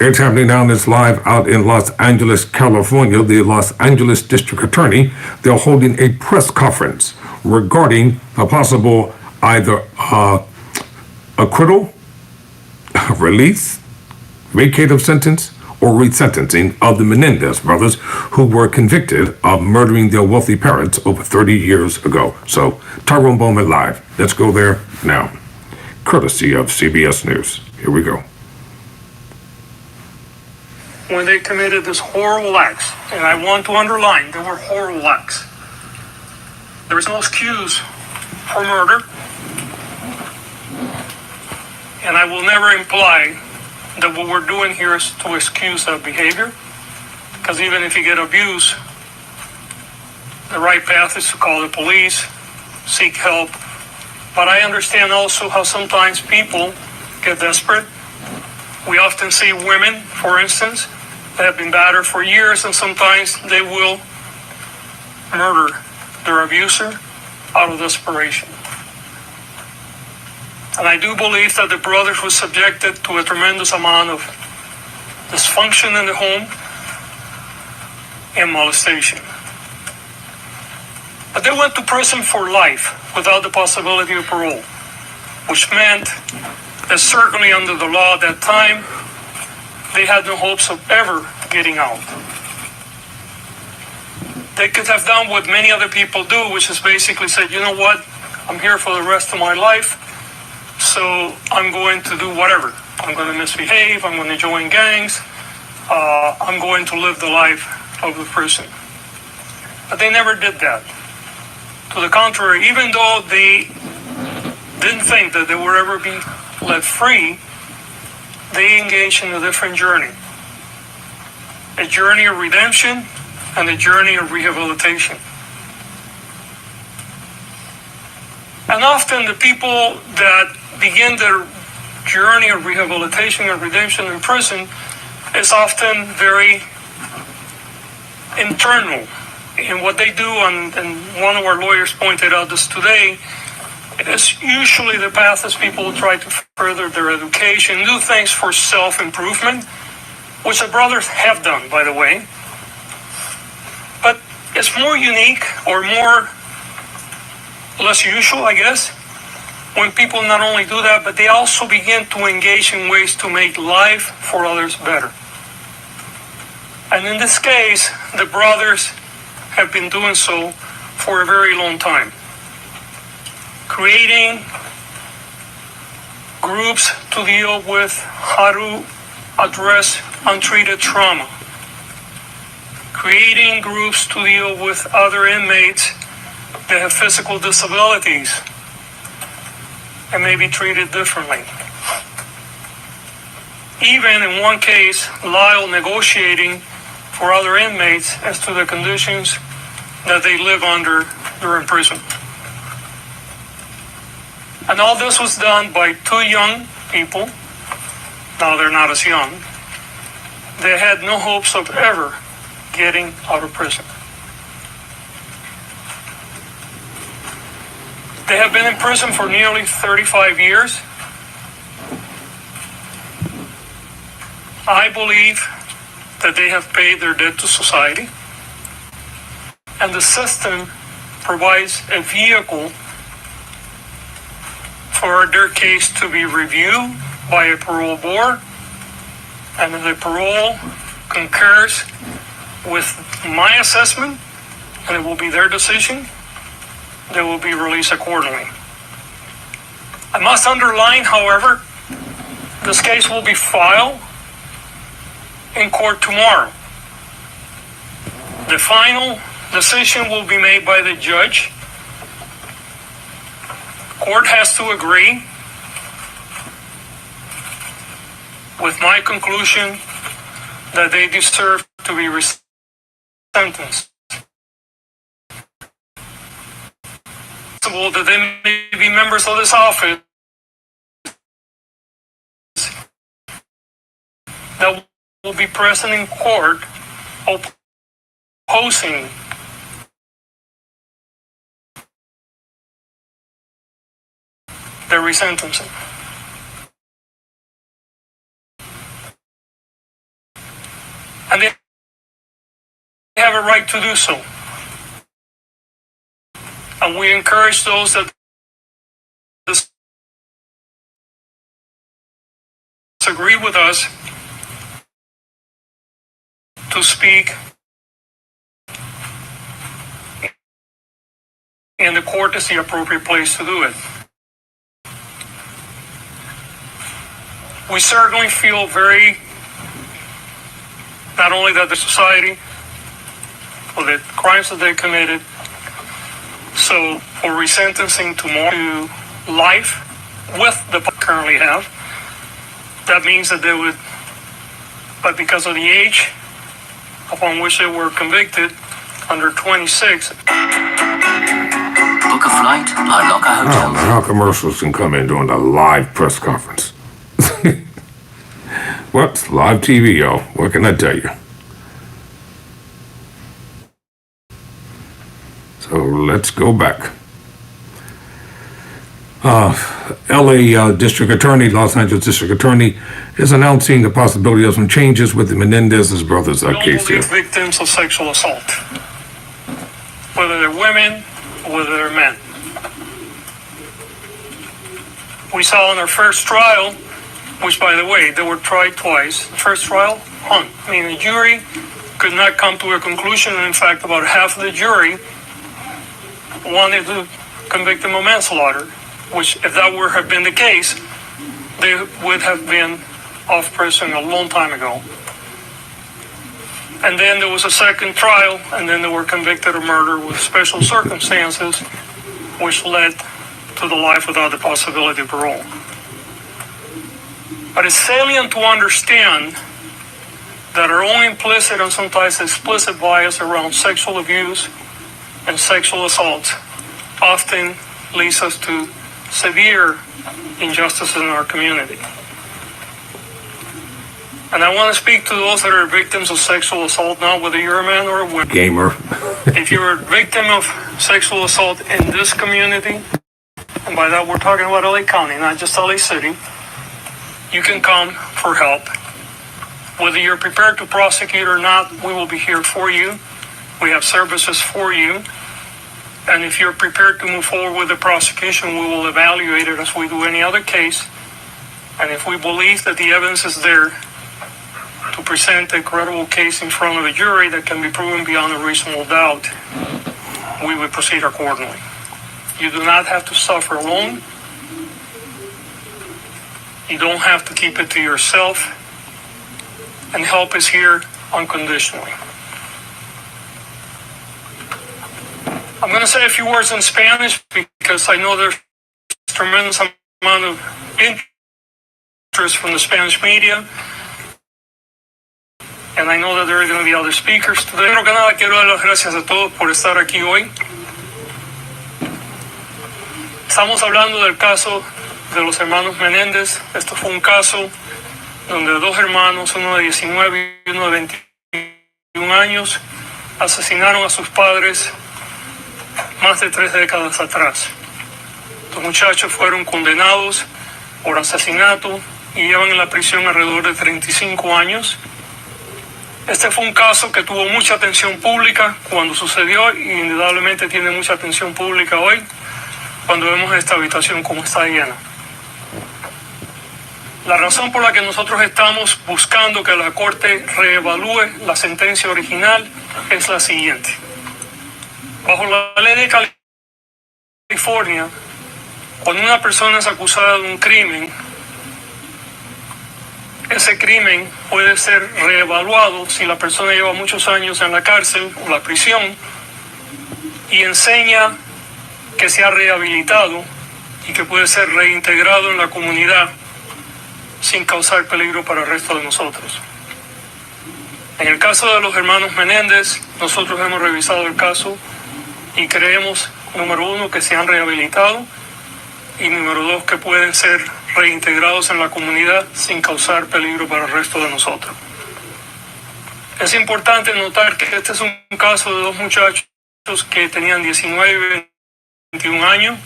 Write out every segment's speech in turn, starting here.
It's happening now. It's live out in Los Angeles, California. The Los Angeles District Attorney, they're holding a press conference regarding a possible either acquittal, release, vacate of sentence, or resentencing of the Menendez brothers who were convicted of murdering their wealthy parents over 30 years ago. So, Tyrone Bowman live. Let's go there now. Courtesy of CBS News. Here we go. When they committed this horrible acts, and I want to underline, they were horrible acts. There is no excuse for murder, and I will never imply that what we're doing here is to excuse that behavior, because even if you get abused, the right path is to call the police, seek help. But I understand also how sometimes people get desperate. We often see women, for instance, that have been battered for years, and sometimes they will murder their abuser out of desperation. And I do believe that the brothers were subjected to a tremendous amount of dysfunction in the home and molestation. But they went to prison for life without the possibility of parole, which meant that certainly under the law at that time, they had no hopes of ever getting out. They could have done what many other people do, which is basically said, you know what, I'm here for the rest of my life, so I'm going to do whatever. I'm going to misbehave, I'm going to join gangs, I'm going to live the life of the prison. But they never did that. To the contrary, even though they didn't think that they would ever be let free, they engaged in a different journey. A journey of redemption and a journey of rehabilitation. And often the people that begin their journey of rehabilitation and redemption in prison is often very internal in what they do, and one of our lawyers pointed out this today. It's usually the path as people try to further their education, do things for self-improvement, which the brothers have done, by the way. But it's more unique or less usual, I guess, when people not only do that, but they also begin to engage in ways to make life for others better. And in this case, the brothers have been doing so for a very long time, creating groups to deal with how to address untreated trauma, creating groups to deal with other inmates that have physical disabilities and may be treated differently. Even in one case, Lyle negotiating for other inmates as to the conditions that they live under during prison. And all this was done by two young people. Now they're not as young. They had no hopes of ever getting out of prison. They have been in prison for nearly 35 years. I believe that they have paid their debt to society, and the system provides a vehicle for their case to be reviewed by a parole board, and if the parole concurs with my assessment, and it will be their decision, they will be released accordingly. I must underline, however, this case will be filed in court tomorrow. The final decision will be made by the judge. Court has to agree with my conclusion that they deserve to be sentenced. That they may be members of this office that will be present in court opposing the resentencing. and they have a right to do so. And we encourage those that disagree with us to speak and the court is the appropriate place to do it. We certainly feel not only that the society for the crimes that they committed, so for resentencing to life with the currently have, that means that they would, but because of the age upon which they were convicted, under 26. Book a flight, unlock a hotel. How commercials can come in during the live press conference. What? Live TV, y'all. What can I tell you? So let's go back. LA District Attorney, Los Angeles District Attorney, is announcing the possibility of some changes with the Menendez's brothers case here. Victims of sexual assault, whether they're women or whether they're men. We saw in our first trial, which by the way, they were tried twice. The first trial, hung. I mean, the jury could not come to a conclusion, and in fact, about half of the jury wanted to convict them of manslaughter, which, if that were have been the case, they would have been off prison a long time ago. And then there was a second trial, and then they were convicted of murder with special circumstances, which led to the life without the possibility of parole. But it's salient to understand that our own implicit and sometimes explicit bias around sexual abuse and sexual assault often leads us to severe injustices in our community. And I want to speak to those that are victims of sexual assault now, whether you're a man or a woman. Gamer. If you're a victim of sexual assault in this community, and by that we're talking about LA County, not just LA City, you can come for help. Whether you're prepared to prosecute or not, we will be here for you. We have services for you. And if you're prepared to move forward with the prosecution, we will evaluate it as we do any other case. And if we believe that the evidence is there to present a credible case in front of a jury that can be proven beyond a reasonable doubt, we will proceed accordingly. You do not have to suffer alone. You don't have to keep it to yourself. And help is here unconditionally. I'm going to say a few words in Spanish because I know there's a tremendous amount of interest from the Spanish media. And I know that there are going to be other speakers today. Primero que nada, quiero dar las gracias a todos por estar aquí hoy. Estamos hablando del caso de los hermanos Menendez. Esto fue un caso donde dos hermanos, uno de 19 y uno de 21 años, asesinaron a sus padres más de 3 décadas atrás. Los muchachos fueron condenados por asesinato y llevan en la prisión alrededor de 35 años. Este fue un caso que tuvo mucha atención pública cuando sucedió y indudablemente tiene mucha atención pública hoy cuando vemos esta habitación como está llena. La razón por la que nosotros estamos buscando que la Corte reevalúe la sentencia original es la siguiente. Bajo la ley de California, cuando una persona es acusada de un crimen, ese crimen puede ser reevaluado si la persona lleva muchos años en la cárcel o la prisión y enseña que se ha rehabilitado y que puede ser reintegrado en la comunidad sin causar peligro para el resto de nosotros. En el caso de los hermanos Menéndez, nosotros hemos revisado el caso y creemos, número uno, que se han rehabilitado y número dos, que pueden ser reintegrados en la comunidad sin causar peligro para el resto de nosotros. Es importante notar que este es un caso de dos muchachos que tenían 19 y 21 años,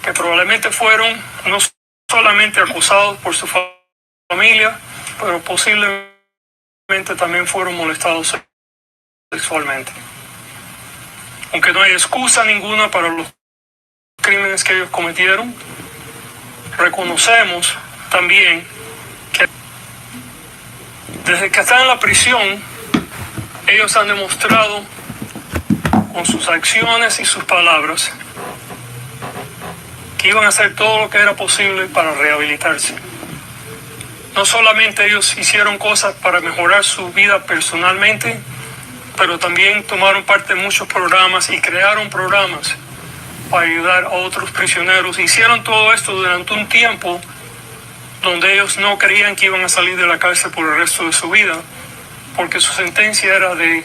que probablemente fueron no solamente acosados por su familia, pero posiblemente también fueron molestados sexualmente. Aunque no hay excusa ninguna para los crímenes que ellos cometieron, reconocemos también que desde que están en la prisión, ellos han demostrado con sus acciones y sus palabras que iban a hacer todo lo que era posible para rehabilitarse. No solamente ellos hicieron cosas para mejorar su vida personalmente, pero también tomaron parte en muchos programas y crearon programas para ayudar a otros prisioneros. Hicieron todo esto durante un tiempo donde ellos no creían que iban a salir de la cárcel por el resto de su vida, porque su sentencia era de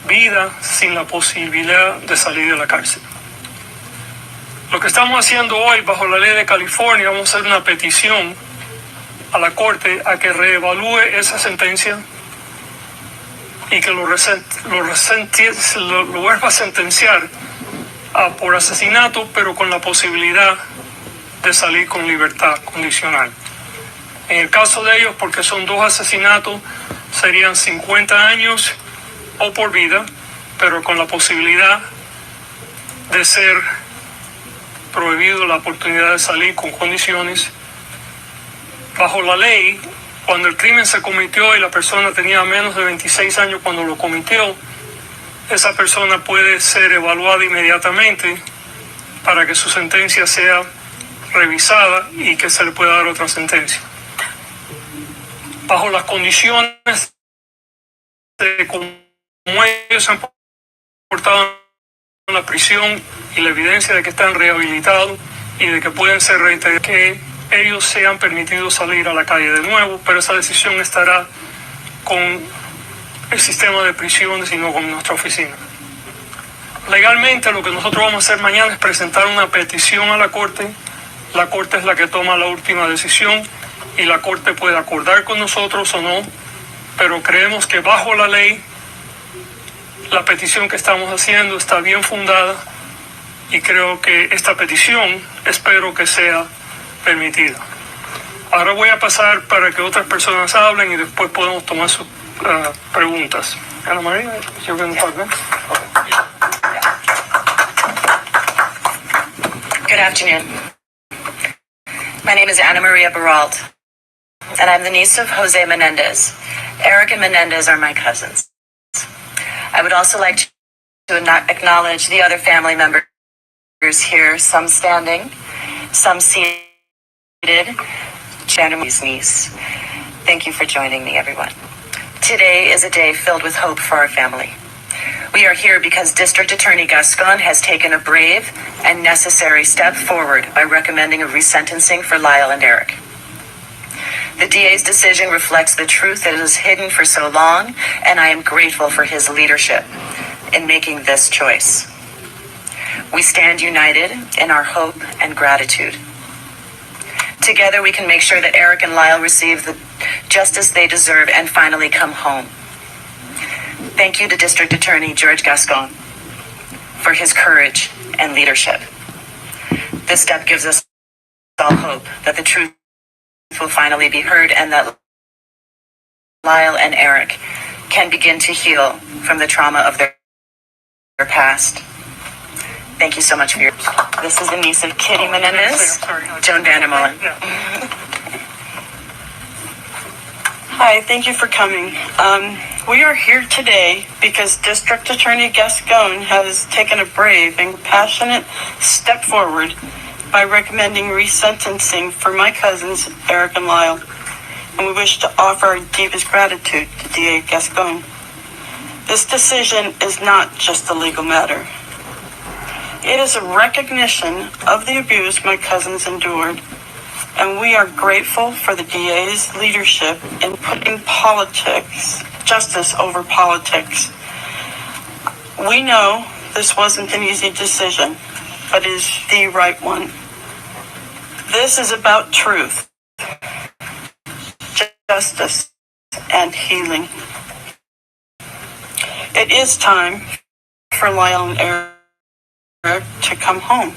vida sin la posibilidad de salir de la cárcel. Lo que estamos haciendo hoy bajo la ley de California, vamos a hacer una petición a la Corte a que reevalúe esa sentencia y que lo vuelva a sentenciar por asesinato, pero con la posibilidad de salir con libertad condicional. En el caso de ellos, porque son 2 asesinatos, serían 50 años o por vida, pero con la posibilidad de ser prohibido la oportunidad de salir con condiciones. Bajo la ley, cuando el crimen se cometió y la persona tenía menos de 26 años cuando lo cometió, esa persona puede ser evaluada inmediatamente para que su sentencia sea revisada y que se le pueda dar otra sentencia. Bajo las condiciones de cómo ellos se han portado en la prisión y la evidencia de que están rehabilitados y de que pueden ser reintegrados, que ellos sean permitidos salir a la calle de nuevo, pero esa decisión estará con el sistema de prisiones y no con nuestra oficina. Legalmente, lo que nosotros vamos a hacer mañana es presentar una petición a la Corte. La Corte es la que toma la última decisión y la Corte puede acordar con nosotros o no, pero creemos que bajo la ley la petición que estamos haciendo está bien fundada y creo que esta petición espero que sea permitida. Ahora voy a pasar para que otras personas hablen y después podemos tomar sus preguntas. Ana María, you're going to talk next? Good afternoon. My name is Ana Maria Baralt, and I'm the niece of Jose Menendez. Eric and Menendez are my cousins. I would also like to acknowledge the other family members here, some standing, some seated. Jana's niece. Thank you for joining me, everyone. Today is a day filled with hope for our family. We are here because District Attorney Gascon has taken a brave and necessary step forward by recommending a resentencing for Lyle and Eric. The DA's decision reflects the truth that is hidden for so long, and I am grateful for his leadership in making this choice. We stand united in our hope and gratitude. Together we can make sure that Eric and Lyle receive the justice they deserve and finally come home. Thank you to District Attorney George Gascon for his courage and leadership. This step gives us all hope that the truth will finally be heard and that Lyle and Eric can begin to heal from the trauma of their past. Thank you so much for your... This is the niece of Kitty Menendez, Joan Vandermolen. Hi, thank you for coming. We are here today because District Attorney Gascon has taken a brave and passionate step forward by recommending resentencing for my cousins, Eric and Lyle. And we wish to offer our deepest gratitude to DA Gascon. This decision is not just a legal matter. It is a recognition of the abuse my cousins endured, and we are grateful for the DA's leadership in putting justice over politics. We know this wasn't an easy decision, but it is the right one. This is about truth, justice, and healing. It is time for Lyle and Eric to come home.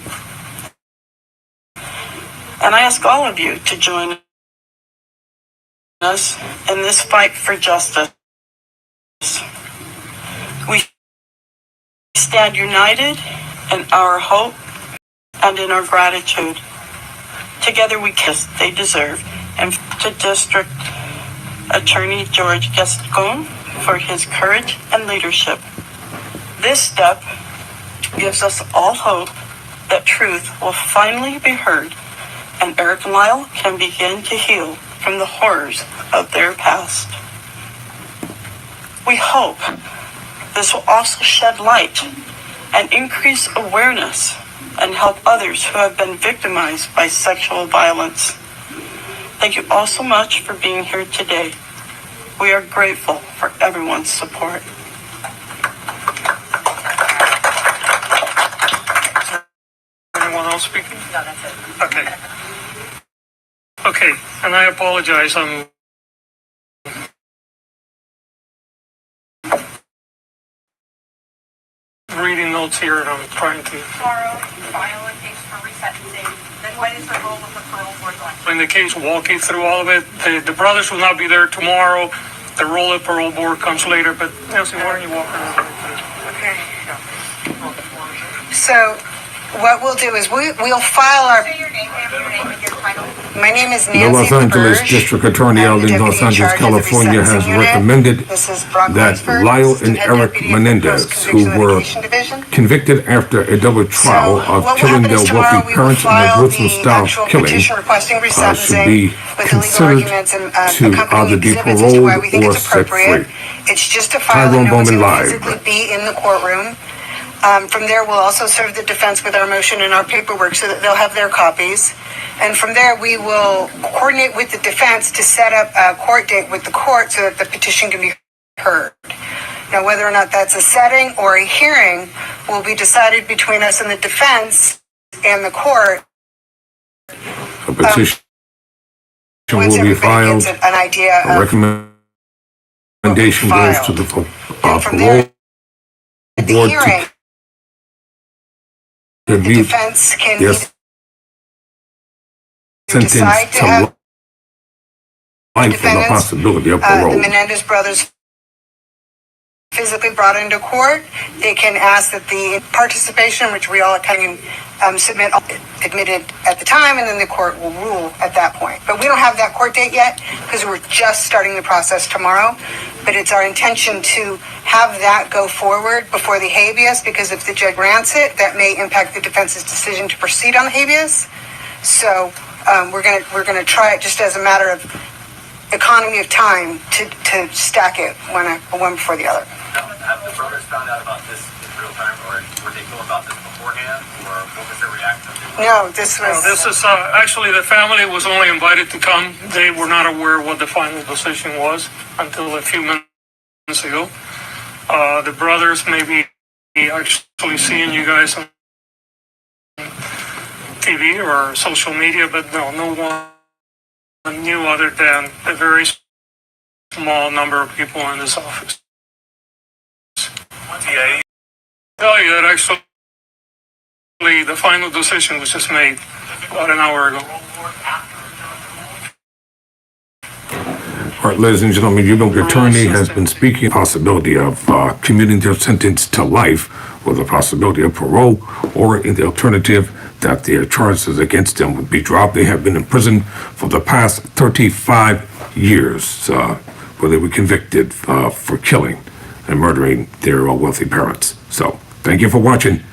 And I ask all of you to join us in this fight for justice. We stand united in our hope and in our gratitude. Together we kiss they deserve, and to District Attorney George Gascon for his courage and leadership. This step gives us all hope that truth will finally be heard and Eric and Lyle can begin to heal from the horrors of their past. We hope this will also shed light and increase awareness and help others who have been victimized by sexual violence. Thank you all so much for being here today. We are grateful for everyone's support. Anyone else speaking? No, that's it. Okay. Okay, and I apologize. I'm reading notes here and I'm trying to. Tomorrow, file a case for resentencing. Then when is the role of the parole board going? In the case, walking through all of it, the brothers will not be there tomorrow. The role of parole board comes later, but Nancy, why don't you walk around? Okay. So what we'll do is we'll file our, Say your name, ma'am, your name and your title. my name is The Nancy Los Angeles LaBerge. District Attorney I'm out the in Los deputy in Angeles, charge of the California, has resentencing unit. recommended This is Brock that Lunsford, Lyle and Head Eric Deputy of Menendez, who Post-Conviction were Litigation Division. convicted after a double trial So of what will killing happen their is wealthy tomorrow we will parents in a file gruesome-style the actual killing, petition requesting should resentencing be with the legal considered arguments and to accompanying either be exhibits as to why we think paroled or it's set appropriate. free. It's just a file Tyrone that no one's Bowman going to live. physically be in the courtroom. From there, we'll also serve the defense with our motion and our paperwork so that they'll have their copies. And from there, we will coordinate with the defense to set up a court date with the court so that the petition can be heard. Now, whether or not that's a setting or a hearing will be decided between us and the defense and the court. A petition Once will be everybody filed. gets an idea A of recommendation goes to the And from parole there, the board hearing, to the review defense can yes, either decide sentence to to have life with the defendants, possibility of the parole. Menendez brothers physically brought into court. They can ask that the participation, which we all can submit, admitted at the time, and then the court will rule at that point. But we don't have that court date yet because we're just starting the process tomorrow. But it's our intention to have that go forward before the habeas, because if the judge grants it, that may impact the defense's decision to proceed on the habeas. So we're gonna try it just as a matter of economy of time to stack it one before the other. Have the brothers found out about this in real time, or were they told about this beforehand, or what was their reaction? No, this No, was. this is actually the family was only invited to come. They were not aware what the final decision was until a few minutes ago. The brothers may be actually seeing you guys on TV or social media, but no one knew other than a very small number of people in this office. TA? Tell you that actually the final decision was just made about an hour ago. All right, ladies and gentlemen, your attorney has been speaking possibility of commuting their sentence to life with a possibility of parole, or in the alternative that their charges against them would be dropped. They have been in prison for the past 35 years, where they were convicted for killing and murdering their wealthy parents. So, thank you for watching.